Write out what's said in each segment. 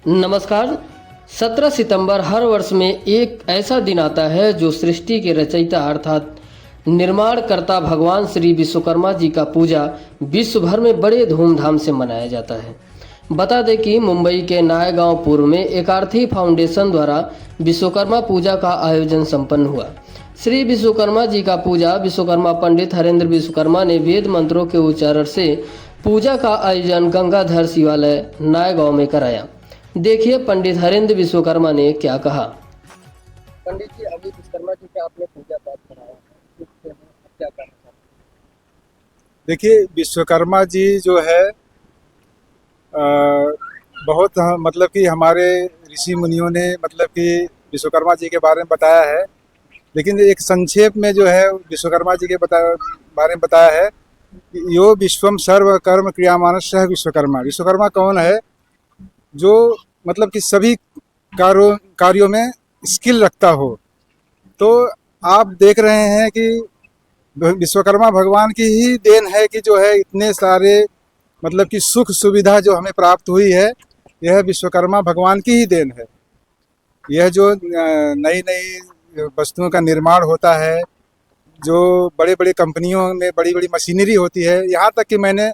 नमस्कार। 17 सितंबर हर वर्ष में एक ऐसा दिन आता है जो सृष्टि के रचयिता अर्थात निर्माणकर्ता भगवान श्री विश्वकर्मा जी का पूजा विश्व भर में बड़े धूमधाम से मनाया जाता है। बता दें कि मुंबई के नायगांव पूर्व में एक आर्थी फाउंडेशन द्वारा विश्वकर्मा पूजा का आयोजन संपन्न हुआ। श्री विश्वकर्मा जी का पूजा विश्वकर्मा पंडित हरेंद्र विश्वकर्मा ने वेद मंत्रों के उच्चारण से पूजा का आयोजन गंगाधर शिवालय नायगांव में कराया। देखिए पंडित हरेंद्र विश्वकर्मा ने क्या कहा। पंडित जी, अभी विश्वकर्मा जी का आपने पूजा पाठ कराया, इससे आप क्या कहना चाहते हैं? देखिए, विश्वकर्मा जी जो है बहुत मतलब कि हमारे ऋषि मुनियों ने मतलब कि विश्वकर्मा जी के बारे में बताया है, लेकिन एक संक्षेप में जो है विश्वकर्मा जी के बारे में बताया है कि यो विश्वम सर्व कर्म क्रियामानस्य विश्वकर्मा। विश्वकर्मा कौन है? जो मतलब कि सभी कार्यों में स्किल रखता हो। तो आप देख रहे हैं कि विश्वकर्मा भगवान की ही देन है कि जो है इतने सारे मतलब कि सुख सुविधा जो हमें प्राप्त हुई है, यह विश्वकर्मा भगवान की ही देन है। यह जो नई नई वस्तुओं का निर्माण होता है, जो बड़े बड़े कंपनियों में बड़ी बड़ी मशीनरी होती है, यहाँ तक कि मैंने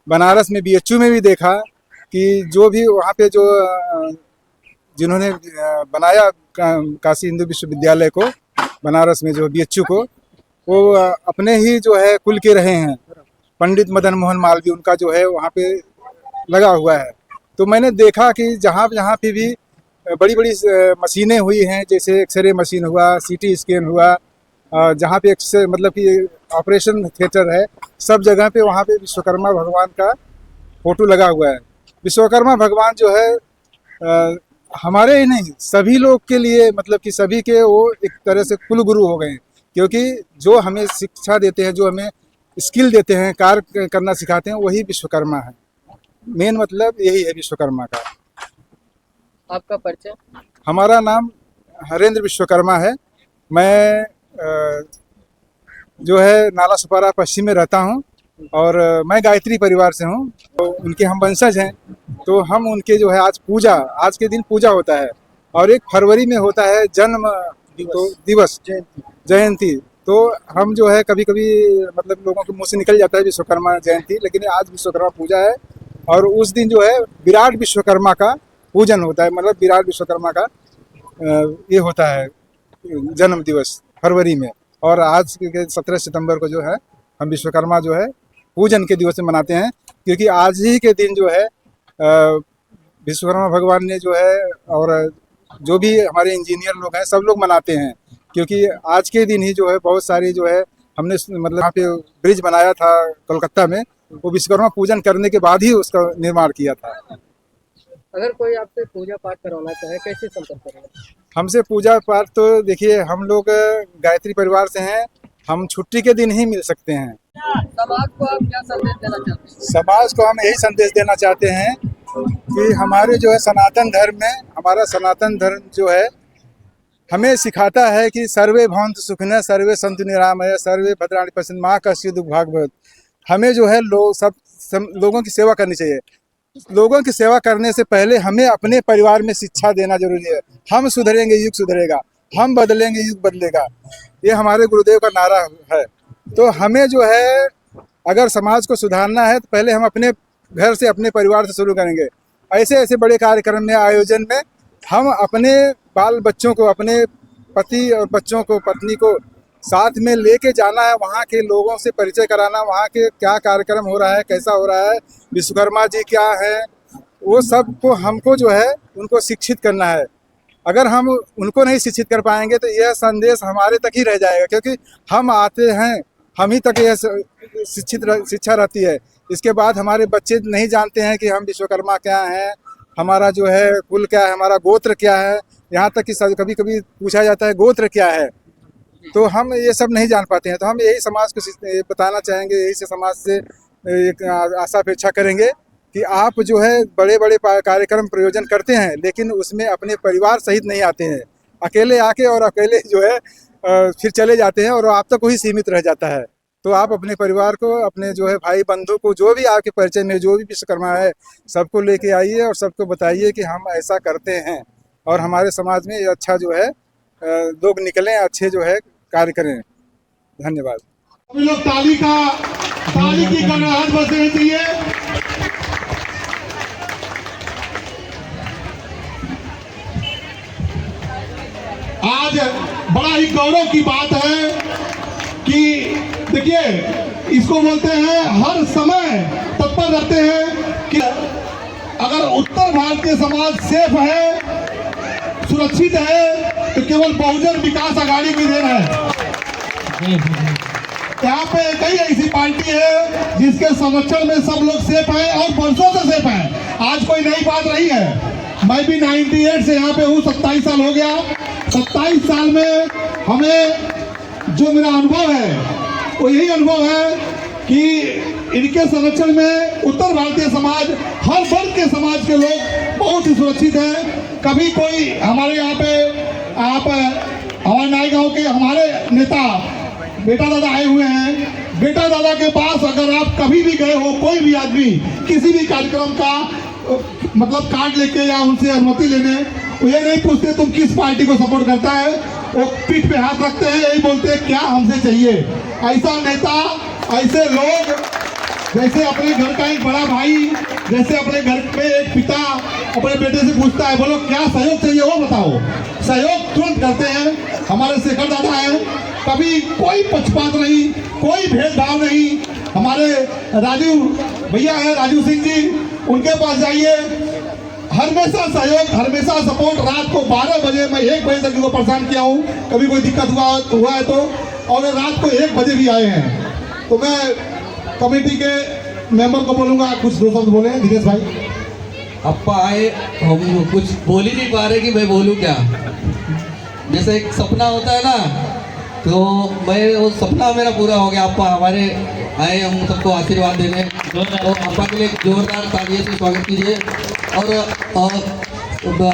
बनारस में बीएचयू में भी देखा कि जो भी वहाँ पे जो जिन्होंने बनाया काशी हिंदू विश्वविद्यालय को, बनारस में जो बीएचयू को, वो अपने ही जो है कुल के रहे हैं। पंडित मदन मोहन मालवीय उनका जो है वहाँ पे लगा हुआ है। तो मैंने देखा कि जहाँ जहाँ पे भी बड़ी बड़ी मशीनें हुई हैं, जैसे एक्सरे मशीन हुआ, सीटी स्कैन हुआ, जहाँ पे मतलब कि ऑपरेशन थिएटर है, सब जगह पे वहाँ पे विश्वकर्मा भगवान का फोटो लगा हुआ है। विश्वकर्मा भगवान जो है हमारे ही नहीं सभी लोग के लिए मतलब कि सभी के वो एक तरह से कुल गुरु हो गए, क्योंकि जो हमें शिक्षा देते हैं, जो हमें स्किल देते हैं, कार्य करना सिखाते हैं, वही विश्वकर्मा है। मेन मतलब यही है विश्वकर्मा का। आपका परिचय? हमारा नाम हरेंद्र विश्वकर्मा है। मैं जो है नाला सुपारा पश्चिम में रहता हूँ और मैं गायत्री परिवार से हूँ, तो उनके हम वंशज हैं। तो हम उनके जो है आज के दिन पूजा होता है, और 1 फरवरी में होता है जन्म दिवस जयंती। तो हम जो है कभी कभी मतलब लोगों के मुंह से निकल जाता है विश्वकर्मा जयंती, लेकिन आज विश्वकर्मा पूजा है और उस दिन जो है विराट विश्वकर्मा का पूजन होता है। मतलब विराट विश्वकर्मा का ये होता है जन्म दिवस फरवरी में, और आज के 17 सितंबर को जो है हम विश्वकर्मा जो है पूजन के दिवस में मनाते हैं, क्योंकि आज ही के दिन जो है विश्वकर्मा भगवान ने जो है, और जो भी हमारे इंजीनियर लोग हैं सब लोग मनाते हैं, क्योंकि आज के दिन ही जो है बहुत सारी जो है हमने मतलब यहाँ पे ब्रिज बनाया था कोलकाता में, वो विश्वकर्मा पूजन करने के बाद ही उसका निर्माण किया था। अगर कोई आपसे पूजा पाठ करवाना चाहे, कैसे संपर्क करेंगे? हमसे पूजा पाठ तो देखिए, हम लोग गायत्री परिवार से हैं, हम छुट्टी के दिन ही मिल सकते हैं। समाज को आप क्या संदेश देना चाहते हैं? समाज को हम यही संदेश देना चाहते हैं कि हमारे जो है सनातन धर्म में, हमारा सनातन धर्म जो है हमें सिखाता है कि सर्वे भवन्तु सुखिनः सर्वे सन्तु निरामयः सर्वे भद्राणि पश्यन्तु मा कश्चित् दुःखं भाग् भवेत्। हमें जो है लोगों की सेवा करनी चाहिए। लोगों की सेवा करने से पहले हमें अपने परिवार में शिक्षा देना जरूरी है। हम सुधरेंगे युग सुधरेगा, हम बदलेंगे युग बदलेगा, ये हमारे गुरुदेव का नारा है। तो हमें जो है अगर समाज को सुधारना है तो पहले हम अपने घर से, अपने परिवार से शुरू करेंगे। ऐसे ऐसे बड़े कार्यक्रम में, आयोजन में हम अपने बाल बच्चों को, अपने पति और बच्चों को, पत्नी को साथ में लेके जाना है, वहाँ के लोगों से परिचय कराना, वहाँ के क्या कार्यक्रम हो रहा है, कैसा हो रहा है, विश्वकर्मा जी क्या है, वो सब को हमको जो है उनको शिक्षित करना है। अगर हम उनको नहीं शिक्षित कर पाएंगे तो यह संदेश हमारे तक ही रह जाएगा, क्योंकि हम आते हैं, हम ही तक यह शिक्षा रहती है। इसके बाद हमारे बच्चे नहीं जानते हैं कि हम विश्वकर्मा क्या हैं, हमारा जो है कुल क्या है, हमारा गोत्र क्या है। यहाँ तक कि कभी कभी पूछा जाता है गोत्र क्या है, तो हम ये सब नहीं जान पाते हैं। तो हम यही समाज को बताना चाहेंगे, यही से समाज से एक आशा अपेक्षा करेंगे कि आप जो है बड़े बड़े कार्यक्रम प्रयोजन करते हैं, लेकिन उसमें अपने परिवार सहित नहीं आते हैं। अकेले आके और अकेले जो है फिर चले जाते हैं और आप तक वही सीमित रह जाता है। तो आप अपने परिवार को, अपने जो है भाई बंधु को, जो भी आपके परिचय में जो भी विश्वकर्मा है, सबको लेके आइए और सबको बताइए कि हम ऐसा करते हैं और हमारे समाज में ये अच्छा जो है लोग निकलें, अच्छे जो है कार्य करें। धन्यवाद। सभी लोग ताली की गड़गड़ाहट बजनी चाहिए। आज बड़ा ही गौरव की बात है कि देखिए, इसको बोलते हैं हर समय तत्पर रहते हैं कि अगर उत्तर भारतीय समाज सेफ है, सुरक्षित है, तो केवल बहुजन विकास आघाड़ी की देन है। यहाँ पे कई ऐसी पार्टी है जिसके संरक्षण में सब लोग सेफ हैं और वर्षों से सेफ हैं। आज कोई नई बात नहीं है। मैं भी 98 से यहाँ पे हूँ, 27 साल हो गया। 27 साल में हमें जो मेरा अनुभव है वो यही अनुभव है कि इनके संरक्षण में उत्तर भारतीय समाज, हर वर्ग के समाज के लोग बहुत ही सुरक्षित हैं। कभी कोई हमारे यहाँ पे हमारे नाई गाँव के हमारे नेता बेटा दादा आए हुए हैं। बेटा दादा के पास अगर आप कभी भी गए हो, कोई भी आदमी किसी भी कार्यक्रम का मतलब कार्ड लेके या उनसे अनुमति लेने, वो ये नहीं पूछते तुम किस पार्टी को सपोर्ट करता है, वो पीठ पे हाथ रखते हैं, यही बोलते हैं क्या हमसे चाहिए। ऐसा नेता, ऐसे लोग, जैसे अपने घर का एक बड़ा भाई, जैसे अपने घर में एक पिता अपने बेटे से पूछता है बोलो क्या सहयोग चाहिए वो बताओ, सहयोग तुरंत करते हैं। हमारे शेखर दादा हैं, कभी कोई पक्षपात नहीं, कोई भेदभाव नहीं। हमारे राजीव भैया हैं, राजू सिंह जी, उनके पास जाइए, हमेशा सहयोग, हमेशा सपोर्ट। रात को 12 बजे, मैं 1 बजे तक इनको परेशान किया हूँ, कभी कोई दिक्कत हुआ है तो, और रात को 1 बजे भी आए हैं। तो मैं कमेटी के मेंबर को बोलूँगा कुछ 2 शब्द बोले। दिनेश भाई अप्पा आए, हम कुछ बोल ही नहीं पा रहे कि मैं बोलूँ क्या। जैसे एक सपना होता है ना, तो मैं वो सपना मेरा पूरा हो गया। अप्पा हमारे आए, हम सबको आशीर्वाद देने, तो अप्पा के लिए एक जोरदार तालियों से स्वागत कीजिए। और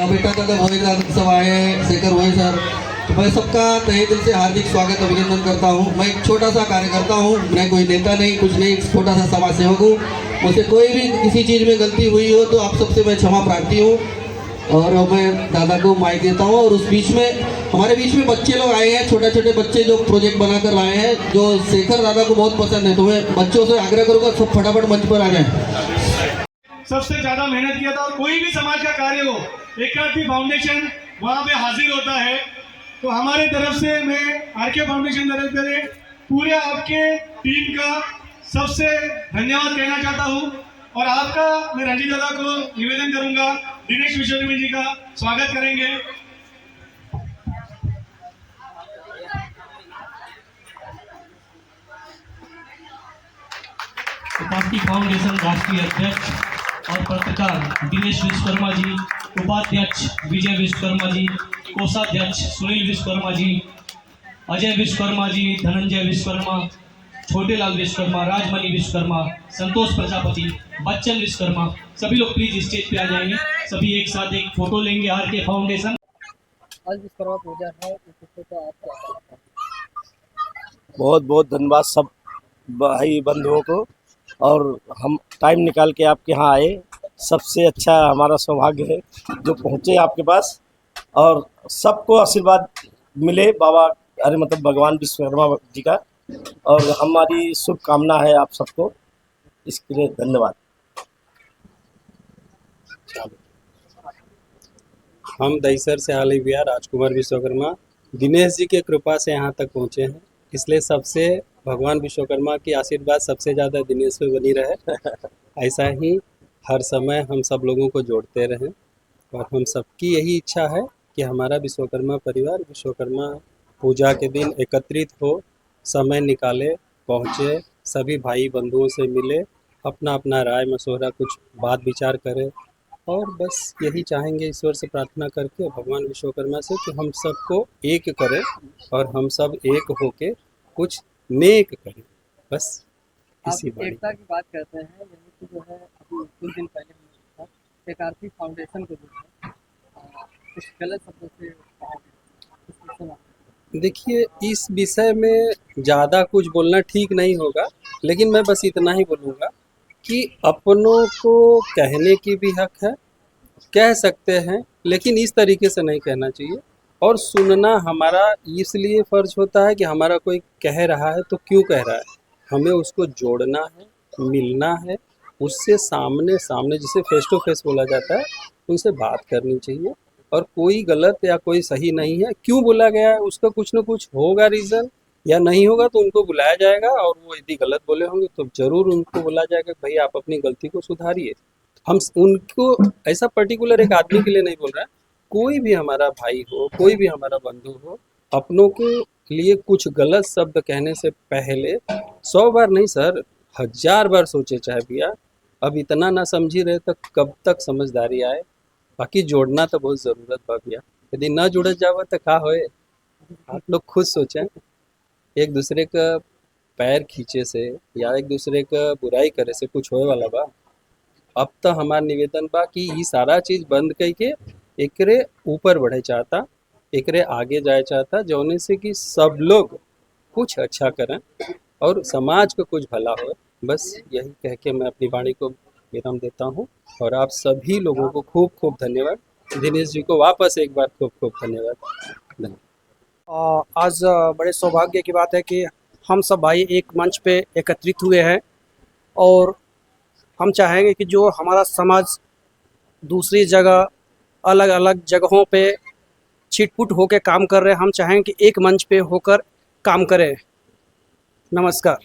बेटा दादा भोई सब आए हैं, शेखर भोई सर, तो मैं सबका तहे दिल से हार्दिक स्वागत अभिनंदन करता हूँ। मैं एक छोटा सा कार्यकर्ता हूँ, मैं कोई नेता नहीं, कुछ नहीं, एक छोटा सा समाज सेवक हूँ। मुझसे कोई भी किसी चीज़ में गलती हुई हो तो आप सबसे मैं क्षमा प्रार्थी हूँ, और मैं दादा को माइक देता हूँ। और उस बीच में हमारे बीच में बच्चे लोग आए हैं, छोटे छोटे बच्चे जो प्रोजेक्ट बनाकर लाए हैं, जो शेखर दादा को बहुत पसंद है, तो मैं बच्चों से आग्रह करूँगा सब फटाफट मंच पर आ जाएं। सबसे ज्यादा मेहनत किया था, और कोई भी समाज का कार्य हो, एक फाउंडेशन वहाँ पे हाजिर होता है। तो हमारे तरफ से मैं आरके फाउंडेशन तरफ से पूरे आपके टीम का सबसे धन्यवाद कहना चाहता हूँ। और आपका मैं रंजीत दादा को निवेदन करूंगा, दिनेश विश्वकर्मा जी का स्वागत करेंगे। पार्टी फाउंडेशन राष्ट्रीय अध्यक्ष और पत्रकार दिनेश विश्वकर्मा जी, उपाध्यक्ष विजय विश्वकर्मा जी, कोषाध्यक्ष सुनील विश्वकर्मा जी, अजय विश्वकर्मा जी, धनंजय विश्वकर्मा, छोटेलाल विश्वकर्मा, राजमणि विश्वकर्मा, संतोष प्रजापति, बच्चन विश्वकर्मा, सभी लोग प्लीज स्टेज पे आ जाएंगे। सभी एक साथ एक फोटो लेंगे आरके फाउंडेशन। आज विश्वकर्मा पूजा है, इस विषय पर आप क्या कहते हैं? बहुत बहुत धन्यवाद सब भाई बंधुओं को, और हम टाइम निकाल के आपके यहाँ आए, सबसे अच्छा हमारा सौभाग्य है जो पहुँचे आपके पास, और सबको आशीर्वाद मिले बाबा, अरे मतलब भगवान विश्वकर्मा जी का, और हमारी शुभकामना है आप सबको, इसके लिए धन्यवाद। हम दहीसर से हाल ही बिया राजकुमार विश्वकर्मा दिनेश जी के कृपा से यहाँ तक पहुँचे हैं, इसलिए सबसे भगवान विश्वकर्मा की आशीर्वाद सबसे ज़्यादा दिनेश पे बनी रहे। ऐसा ही हर समय हम सब लोगों को जोड़ते रहें, और हम सबकी यही इच्छा है कि हमारा विश्वकर्मा परिवार विश्वकर्मा पूजा के दिन एकत्रित हो, समय निकाले, पहुँचे, सभी भाई बंधुओं से मिले, अपना अपना राय मशवरा कुछ बात विचार करें, और बस यही चाहेंगे ईश्वर से प्रार्थना करके भगवान विश्वकर्मा से कि हम सबको एक करें और हम सब एक होके कुछ नेक करें, बस इसी आप एकता की बात करते हैं, यानी कि जो है अभी कुछ दिन पहले हमने देखा एक आरती फाउंडेशन को जो है कुछ गलत शब्दों से कहा गया। देखिए, इस विषय में ज़्यादा कुछ बोलना ठीक नहीं होगा, लेकिन मैं बस इतना ही बोलूँगा कि अपनों को कहने की भी हक है, कह सकते हैं, लेकिन इस तरीके से नहीं कहना चाहिए। और सुनना हमारा इसलिए फ़र्ज होता है कि हमारा कोई कह रहा है तो क्यों कह रहा है, हमें उसको जोड़ना है, मिलना है, उससे सामने सामने जिसे फेस टू फेस बोला जाता है, उनसे बात करनी चाहिए। और कोई गलत या कोई सही नहीं है, क्यों बोला गया है उसका कुछ ना कुछ होगा रीज़न, या नहीं होगा तो उनको बुलाया जाएगा, और वो यदि गलत बोले होंगे तो ज़रूर उनको बोला जाएगा भाई आप अपनी गलती को सुधारिए। हम उनको ऐसा पर्टिकुलर एक आदमी के लिए नहीं बोल रहे हैं, कोई भी हमारा भाई हो, कोई भी हमारा बंधु हो, अपनों के लिए कुछ गलत शब्द कहने से पहले 100 बार नहीं सर, 1000 बार सोचे चाहे भैया। अब इतना ना समझी रहे तो कब तक समझदारी आए। बाकी जोड़ना तो बहुत ज़रूरत बा भैया, यदि ना जुड़त जावा तो का होए। आप लोग खुद सोचें, एक दूसरे का पैर खींचे से या एक दूसरे का बुराई करे से कुछ होए वाला बा। अब तो हमार निवेदन बा कि ये सारा चीज़ बंद करके एकरे ऊपर बढ़े चाहता, एकरे आगे जाए चाहता, जौने से कि सब लोग कुछ अच्छा करें और समाज को कुछ भला हो। बस यही कह के मैं अपनी वाणी को विराम देता हूँ, और आप सभी लोगों को खूब खूब धन्यवाद। दिनेश जी को वापस एक बार खूब खूब धन्यवाद। आज बड़े सौभाग्य की बात है कि हम सब भाई एक मंच पे एकत्रित हुए हैं, और हम चाहेंगे कि जो हमारा समाज दूसरी जगह अलग अलग जगहों पे छिटपुट होकर काम कर रहे हैं, हम चाहेंगे कि एक मंच पे होकर काम करें। नमस्कार।